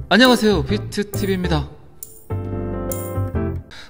안녕하세요, 비트TV입니다.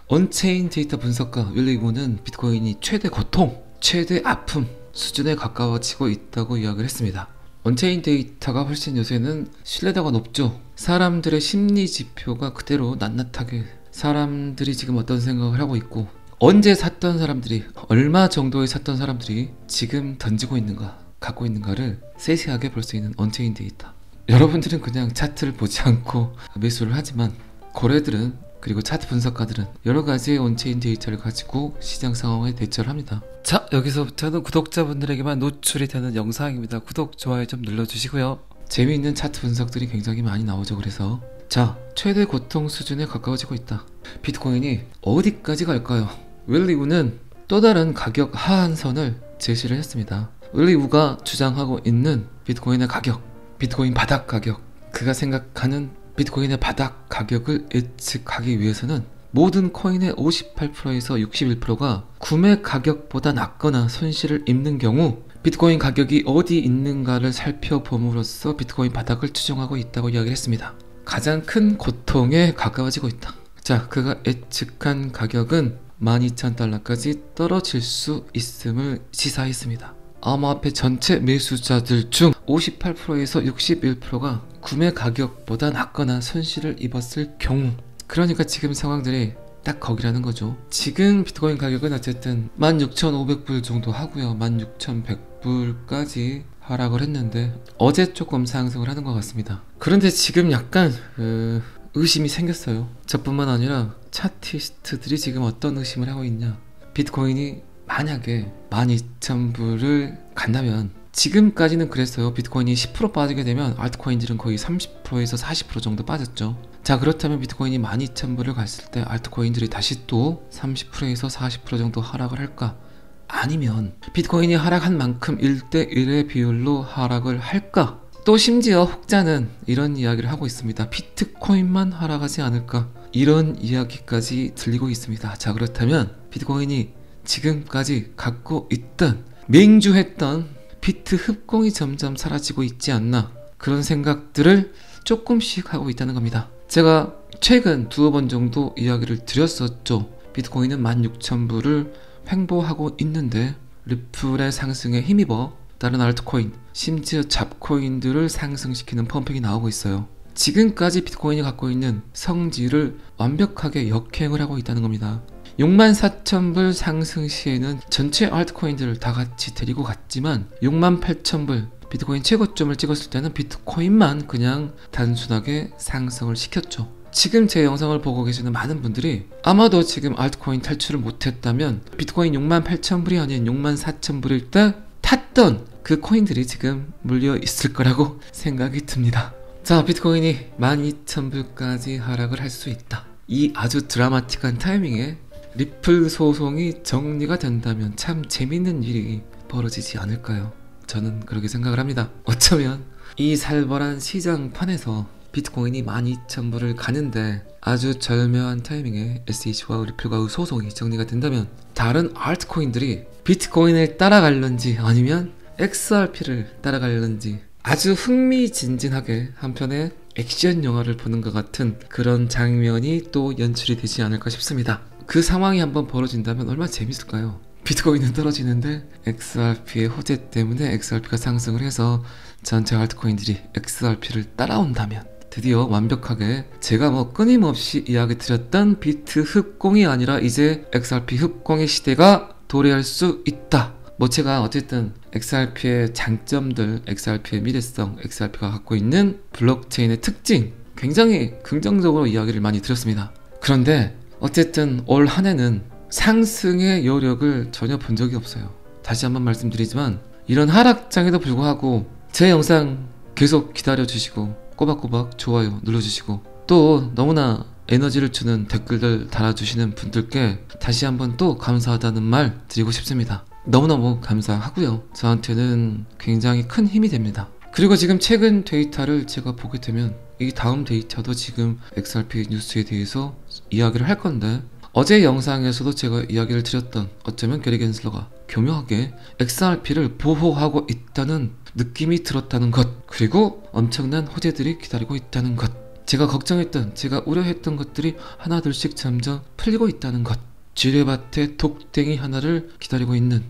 언체인 데이터 분석가 윌리우는 비트코인이 최대 고통, 최대 아픔 수준에 가까워지고 있다고 이야기를 했습니다. 언체인 데이터가 훨씬 요새는 신뢰도가 높죠. 사람들의 심리 지표가 그대로 낱낱하게 사람들이 지금 어떤 생각을 하고 있고, 언제 샀던 사람들이, 얼마 정도에 샀던 사람들이 지금 던지고 있는가, 갖고 있는가를 세세하게 볼 수 있는 언체인 데이터. 여러분들은 그냥 차트를 보지 않고 매수를 하지만 고래들은, 그리고 차트 분석가들은 여러가지의 언체인 데이터를 가지고 시장 상황에 대처를 합니다. 자, 여기서부터는 구독자분들에게만 노출이 되는 영상입니다. 구독, 좋아요 좀 눌러주시고요. 재미있는 차트 분석들이 굉장히 많이 나오죠. 그래서 자, 최대 고통 수준에 가까워지고 있다. 비트코인이 어디까지 갈까요? 윌리우는 또 다른 가격 하한선을 제시를 했습니다. 윌리우가 주장하고 있는 비트코인의 가격, 비트코인 바닥 가격, 그가 생각하는 비트코인의 바닥 가격을 예측하기 위해서는 모든 코인의 58%에서 61%가 구매 가격보다 낮거나 손실을 입는 경우 비트코인 가격이 어디 있는가를 살펴봄으로써 비트코인 바닥을 추정하고 있다고 이야기를 했습니다. 가장 큰 고통에 가까워지고 있다. 자, 그가 예측한 가격은 12,000달러까지 떨어질 수 있음을 시사했습니다. 암호화폐 전체 매수자들 중 58%에서 61%가 구매 가격보다 낮거나 손실을 입었을 경우, 그러니까 지금 상황들이 딱 거기라는 거죠. 지금 비트코인 가격은 어쨌든 16,500불 정도 하고요. 16,100불까지 하락을 했는데 어제 조금 상승을 하는 것 같습니다. 그런데 지금 약간 의심이 생겼어요. 저뿐만 아니라 차티스트들이 지금 어떤 의심을 하고 있냐. 비트코인이 만약에 12,000불을 간다면, 지금까지는 그랬어요. 비트코인이 10% 빠지게 되면 알트코인들은 거의 30%에서 40% 정도 빠졌죠. 자, 그렇다면 비트코인이 12,000불을 갔을 때 알트코인들이 다시 또 30%에서 40% 정도 하락을 할까? 아니면 비트코인이 하락한 만큼 1대1의 비율로 하락을 할까? 또 심지어 혹자는 이런 이야기를 하고 있습니다. 비트코인만 하락하지 않을까? 이런 이야기까지 들리고 있습니다. 자, 그렇다면 비트코인이 지금까지 갖고 있던, 맹주했던 비트 흡공이 점점 사라지고 있지 않나, 그런 생각들을 조금씩 하고 있다는 겁니다. 제가 최근 두어 번 정도 이야기를 드렸었죠. 비트코인은 16,000불을 횡보하고 있는데 리플의 상승에 힘입어 다른 알트코인, 심지어 잡코인들을 상승시키는 펌핑이 나오고 있어요. 지금까지 비트코인이 갖고 있는 성질을 완벽하게 역행을 하고 있다는 겁니다. 64,000불 상승 시에는 전체 알트코인들을 다 같이 데리고 갔지만 68,000불 비트코인 최고점을 찍었을 때는 비트코인만 그냥 단순하게 상승을 시켰죠. 지금 제 영상을 보고 계시는 많은 분들이 아마도 지금 알트코인 탈출을 못했다면 비트코인 68,000불이 아닌 64,000불일 때 탔던 그 코인들이 지금 물려 있을 거라고 생각이 듭니다. 자, 비트코인이 12,000불까지 하락을 할 수 있다. 이 아주 드라마틱한 타이밍에 리플 소송이 정리가 된다면 참 재밌는 일이 벌어지지 않을까요? 저는 그렇게 생각을 합니다. 어쩌면 이 살벌한 시장판에서 비트코인이 12,000불을 가는데 아주 절묘한 타이밍에 SEC와 리플과의 소송이 정리가 된다면 다른 알트코인들이 비트코인을 따라갈런지 아니면 XRP를 따라갈런지 아주 흥미진진하게 한편의 액션 영화를 보는 것 같은 그런 장면이 또 연출이 되지 않을까 싶습니다. 그 상황이 한번 벌어진다면 얼마나 재밌을까요? 비트코인은 떨어지는데 XRP의 호재 때문에 XRP가 상승을 해서 전체 알트코인들이 XRP를 따라온다면 드디어 완벽하게 제가 끊임없이 이야기 드렸던 비트 흡공이 아니라 이제 XRP 흡공의 시대가 도래할 수 있다. 제가 어쨌든 XRP의 장점들, XRP의 미래성, XRP가 갖고 있는 블록체인의 특징 굉장히 긍정적으로 이야기를 많이 드렸습니다. 그런데 어쨌든 올 한 해는 상승의 여력을 전혀 본 적이 없어요. 다시 한번 말씀드리지만 이런 하락장에도 불구하고 제 영상 계속 기다려주시고 꼬박꼬박 좋아요 눌러주시고 또 너무나 에너지를 주는 댓글들 달아주시는 분들께 다시 한번 또 감사하다는 말 드리고 싶습니다. 너무너무 감사하고요. 저한테는 굉장히 큰 힘이 됩니다. 그리고 지금 최근 데이터를 제가 보게 되면 이 다음 데이터도 지금 XRP 뉴스에 대해서 이야기를 할 건데, 어제 영상에서도 제가 이야기를 드렸던, 어쩌면 게리 겐슬러가 교묘하게 XRP를 보호하고 있다는 느낌이 들었다는 것, 그리고 엄청난 호재들이 기다리고 있다는 것, 제가 걱정했던, 제가 우려했던 것들이 하나둘씩 점점 풀리고 있다는 것. 지뢰밭에 독댕이 하나를 기다리고 있는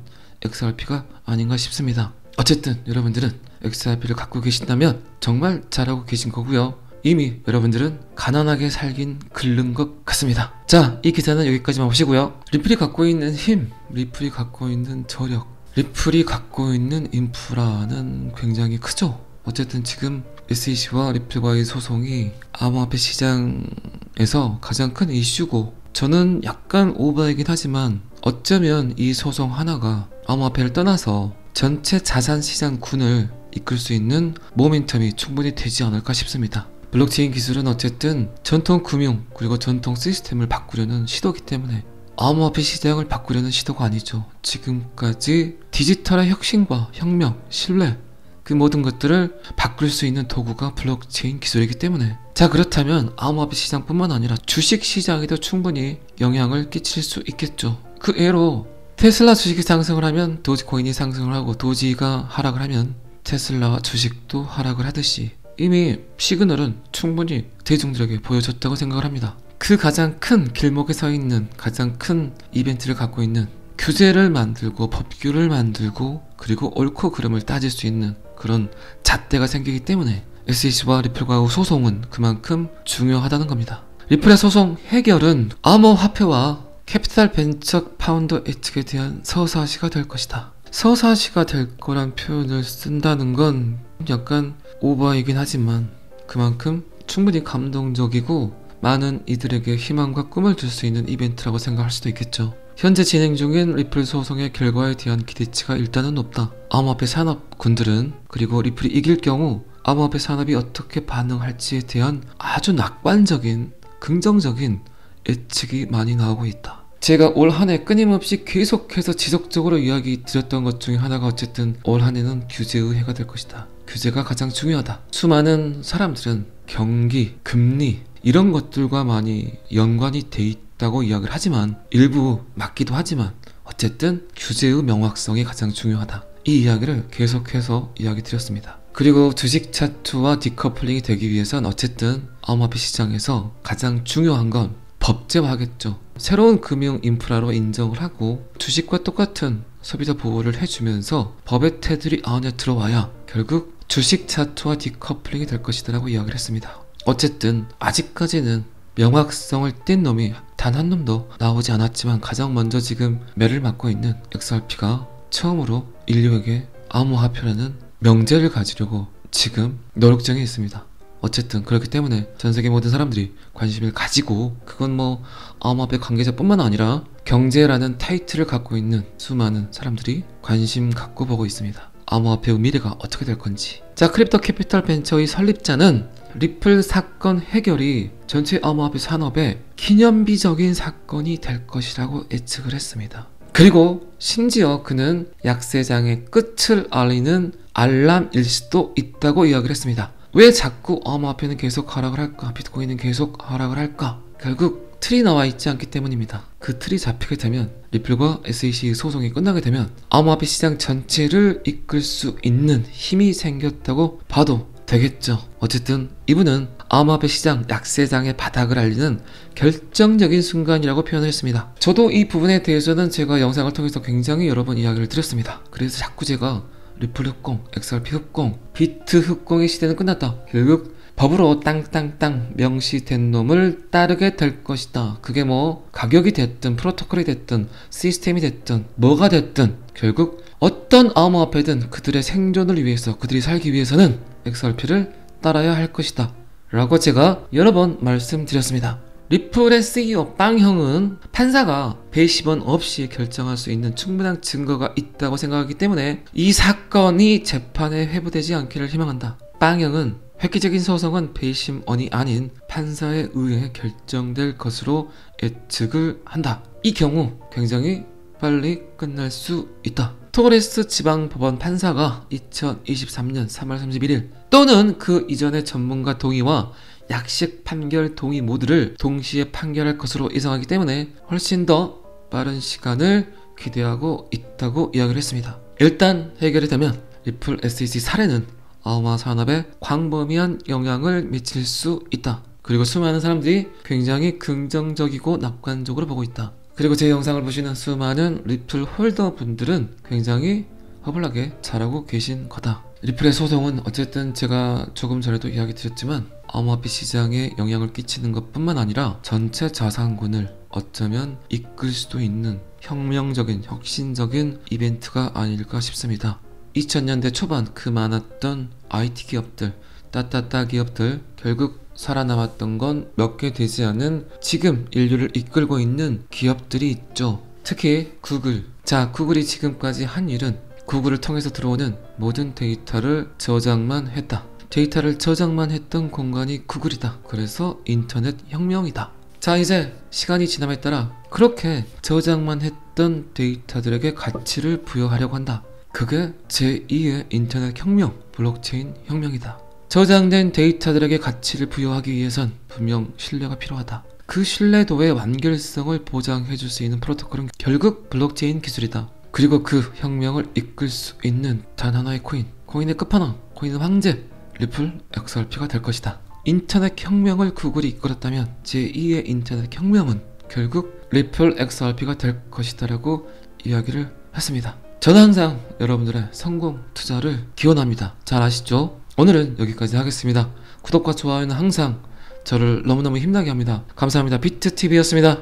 XRP가 아닌가 싶습니다. 어쨌든 여러분들은 XRP를 갖고 계신다면 정말 잘하고 계신 거고요. 이미 여러분들은 가난하게 살긴 글른 것 같습니다. 자, 이 기사는 여기까지만 보시고요. 리플이 갖고 있는 힘, 리플이 갖고 있는 저력, 리플이 갖고 있는 인프라는 굉장히 크죠. 어쨌든 지금 SEC와 리플과의 소송이 암호화폐 시장에서 가장 큰 이슈고, 저는 약간 오버이긴 하지만 어쩌면 이 소송 하나가 암호화폐를 떠나서 전체 자산시장군을 이끌 수 있는 모멘텀이 충분히 되지 않을까 싶습니다. 블록체인 기술은 어쨌든 전통 금융 그리고 전통 시스템을 바꾸려는 시도이기 때문에 암호화폐 시장을 바꾸려는 시도가 아니죠. 지금까지 디지털의 혁신과 혁명, 신뢰, 그 모든 것들을 바꿀 수 있는 도구가 블록체인 기술이기 때문에, 자, 그렇다면 암호화폐 시장뿐만 아니라 주식 시장에도 충분히 영향을 끼칠 수 있겠죠. 그 예로 테슬라 주식이 상승을 하면 도지코인이 상승을 하고, 도지가 하락을 하면 테슬라 주식도 하락을 하듯이 이미 시그널은 충분히 대중들에게 보여줬다고 생각을 합니다. 그 가장 큰 길목에 서 있는 가장 큰 이벤트를 갖고 있는, 규제를 만들고 법규를 만들고 그리고 옳고 그름을 따질 수 있는 그런 잣대가 생기기 때문에 SEC와 리플과의 소송은 그만큼 중요하다는 겁니다. 리플의 소송 해결은 암호화폐와 캐피탈 벤처 파운더 예측에 대한 서사시가 될 것이다. 서사시가 될 거란 표현을 쓴다는 건 약간 오버이긴 하지만 그만큼 충분히 감동적이고 많은 이들에게 희망과 꿈을 줄 수 있는 이벤트라고 생각할 수도 있겠죠. 현재 진행 중인 리플 소송의 결과에 대한 기대치가 일단은 높다. 암호화폐 산업군들은, 그리고 리플이 이길 경우 암호화폐 산업이 어떻게 반응할지에 대한 아주 낙관적인, 긍정적인 예측이 많이 나오고 있다. 제가 올 한 해 끊임없이 계속해서 지속적으로 이야기 드렸던 것 중에 하나가 어쨌든 올 한 해는 규제의 해가 될 것이다. 규제가 가장 중요하다. 수많은 사람들은 경기, 금리 이런 것들과 많이 연관이 돼 있다고 이야기를 하지만, 일부 맞기도 하지만 어쨌든 규제의 명확성이 가장 중요하다. 이 이야기를 계속해서 이야기 드렸습니다. 그리고 주식 차트와 디커플링이 되기 위해선 어쨌든 암호화폐 시장에서 가장 중요한 건 법제화하겠죠. 새로운 금융 인프라로 인정을 하고 주식과 똑같은 소비자 보호를 해주면서 법의 테두리 안에 들어와야 결국 주식 차트와 디커플링이 될 것이다 라고 이야기를 했습니다. 어쨌든 아직까지는 명확성을 띈 놈이 단 한 놈도 나오지 않았지만, 가장 먼저 지금 매를 맞고 있는 XRP가 처음으로 인류에게 암호화폐라는 명제를 가지려고 지금 노력 중에 있습니다. 어쨌든 그렇기 때문에 전세계 모든 사람들이 관심을 가지고, 그건 뭐 암호화폐 관계자뿐만 아니라 경제라는 타이틀을 갖고 있는 수많은 사람들이 관심 갖고 보고 있습니다. 암호화폐의 미래가 어떻게 될 건지. 자, 크립토 캐피탈 벤처의 설립자는 리플 사건 해결이 전체 암호화폐 산업의 기념비적인 사건이 될 것이라고 예측을 했습니다. 그리고 심지어 그는 약세장의 끝을 알리는 알람일 수도 있다고 이야기를 했습니다. 왜 자꾸 암호화폐는 계속 하락을 할까? 비트코인은 계속 하락을 할까? 결국 틀이 나와 있지 않기 때문입니다. 그 틀이 잡히게 되면, 리플과 SEC 소송이 끝나게 되면 암호화폐 시장 전체를 이끌 수 있는 힘이 생겼다고 봐도 되겠죠. 어쨌든 이분은 암호화폐 시장 약세장의 바닥을 알리는 결정적인 순간이라고 표현을 했습니다. 저도 이 부분에 대해서는 제가 영상을 통해서 굉장히 여러 번 이야기를 드렸습니다. 그래서 자꾸 제가 리플 흑공, XRP 흑공, 비트 흑공의 시대는 끝났다. 결국 법으로 땅땅땅 명시된 놈을 따르게 될 것이다. 그게 뭐 가격이 됐든 프로토콜이 됐든 시스템이 됐든 뭐가 됐든 결국 어떤 암호화폐든 그들의 생존을 위해서, 그들이 살기 위해서는 XRP를 따라야 할 것이다 라고 제가 여러 번 말씀드렸습니다. 리플의 CEO 빵형은 판사가 배심원 없이 결정할 수 있는 충분한 증거가 있다고 생각하기 때문에 이 사건이 재판에 회부되지 않기를 희망한다. 빵형은 획기적인 소송은 배심원이 아닌 판사에 의해 결정될 것으로 예측을 한다. 이 경우 굉장히 빨리 끝날 수 있다. 토레스 지방법원 판사가 2023년 3월 31일 또는 그 이전의 전문가 동의와 약식 판결 동의 모두를 동시에 판결할 것으로 예상하기 때문에 훨씬 더 빠른 시간을 기대하고 있다고 이야기를 했습니다. 일단 해결이 되면 리플 SEC 사례는 암호화 산업에 광범위한 영향을 미칠 수 있다. 그리고 수많은 사람들이 굉장히 긍정적이고 낙관적으로 보고 있다. 그리고 제 영상을 보시는 수많은 리플 홀더 분들은 굉장히 허블나게 잘하고 계신 거다. 리플의 소송은 어쨌든 제가 조금 전에도 이야기 드렸지만 암호화폐 시장에 영향을 끼치는 것뿐만 아니라 전체 자산군을 어쩌면 이끌 수도 있는 혁명적인 혁신적인 이벤트가 아닐까 싶습니다. 2000년대 초반 그 많았던 IT 기업들, 따따따 기업들, 결국 살아남았던 건 몇 개 되지 않은 지금 인류를 이끌고 있는 기업들이 있죠. 특히 구글. 자, 구글이 지금까지 한 일은 구글을 통해서 들어오는 모든 데이터를 저장만 했다. 데이터를 저장만 했던 공간이 구글이다. 그래서 인터넷 혁명이다. 자, 이제 시간이 지남에 따라 그렇게 저장만 했던 데이터들에게 가치를 부여하려고 한다. 그게 제2의 인터넷 혁명, 블록체인 혁명이다. 저장된 데이터들에게 가치를 부여하기 위해선 분명 신뢰가 필요하다. 그 신뢰도의 완결성을 보장해줄 수 있는 프로토콜은 결국 블록체인 기술이다. 그리고 그 혁명을 이끌 수 있는 단 하나의 코인, 코인의 끝판왕, 코인의 황제, 리플 XRP가 될 것이다. 인터넷 혁명을 구글이 이끌었다면 제2의 인터넷 혁명은 결국 리플 XRP가 될 것이다 라고 이야기를 했습니다. 저는 항상 여러분들의 성공 투자를 기원합니다. 잘 아시죠? 오늘은 여기까지 하겠습니다. 구독과 좋아요는 항상 저를 너무너무 힘나게 합니다. 감사합니다. 비트TV였습니다.